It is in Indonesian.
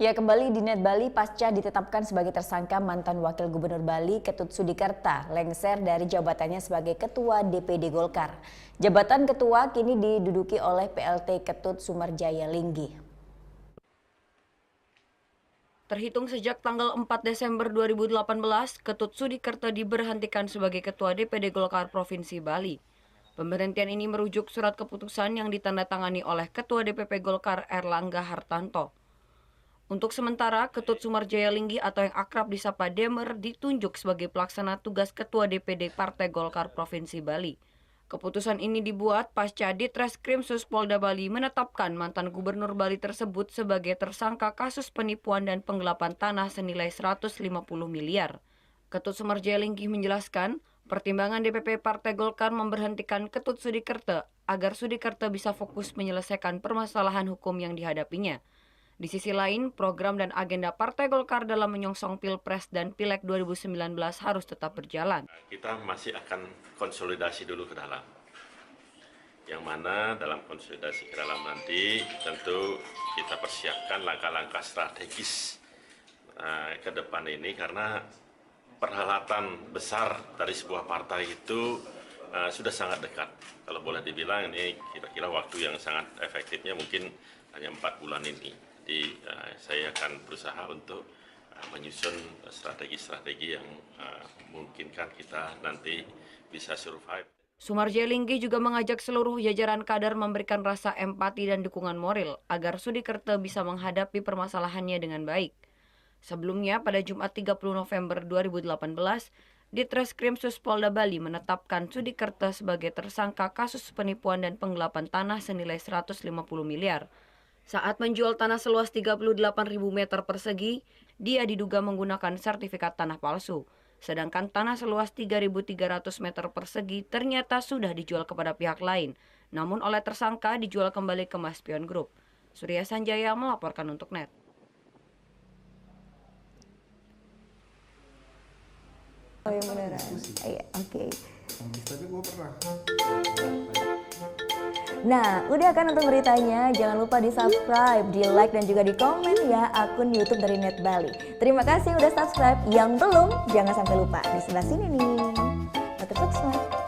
Ya, kembali di Net Bali pasca ditetapkan sebagai tersangka mantan Wakil Gubernur Bali Ketut Sudikerta lengser dari jabatannya sebagai Ketua DPD Golkar. Jabatan Ketua kini diduduki oleh PLT Ketut Sumarjaya Linggi. Terhitung sejak tanggal 4 Desember 2018, Ketut Sudikerta diberhentikan sebagai Ketua DPD Golkar Provinsi Bali. Pemberhentian ini merujuk surat keputusan yang ditandatangani oleh Ketua DPP Golkar Erlangga Hartanto. Untuk sementara, Ketut Sumarjaya Linggi atau yang akrab disapa Demer ditunjuk sebagai pelaksana tugas Ketua DPD Partai Golkar Provinsi Bali. Keputusan ini dibuat pasca Ditreskrimsus Polda Bali menetapkan mantan Gubernur Bali tersebut sebagai tersangka kasus penipuan dan penggelapan tanah senilai 150 miliar. Ketut Sumarjaya Linggi menjelaskan, pertimbangan DPP Partai Golkar memberhentikan Ketut Sudikerta agar Sudikerta bisa fokus menyelesaikan permasalahan hukum yang dihadapinya. Di sisi lain, program dan agenda Partai Golkar dalam menyongsong Pilpres dan Pileg 2019 harus tetap berjalan. Kita masih akan konsolidasi dulu ke dalam. Yang mana dalam konsolidasi ke dalam nanti tentu kita persiapkan langkah-langkah strategis ke depan ini karena perhelatan besar dari sebuah partai itu sudah sangat dekat. Kalau boleh dibilang ini kira-kira waktu yang sangat efektifnya mungkin hanya 4 bulan ini. Jadi saya akan berusaha untuk menyusun strategi-strategi yang memungkinkan kita nanti bisa survive. Sumarjaya Linggi juga mengajak seluruh jajaran kader memberikan rasa empati dan dukungan moral agar Sudikerta bisa menghadapi permasalahannya dengan baik. Sebelumnya, pada Jumat 30 November 2018, Ditreskrimsus Polda Bali menetapkan Sudikerta sebagai tersangka kasus penipuan dan penggelapan tanah senilai 150 miliar. Saat menjual tanah seluas 38.000 meter persegi, dia diduga menggunakan sertifikat tanah palsu. Sedangkan tanah seluas 3.300 meter persegi ternyata sudah dijual kepada pihak lain, namun oleh tersangka dijual kembali ke Maspion Group. Surya Sanjaya melaporkan untuk NET. Oh yang beneran? Iya, oke. Tapi gue pernah. Nah, udah kan nonton beritanya? Jangan lupa di-subscribe, di-like, dan juga di-komen ya akun YouTube dari Net Bali. Terima kasih udah subscribe. Yang belum, jangan sampai lupa. Di sebelah sini nih. Notif subscribe.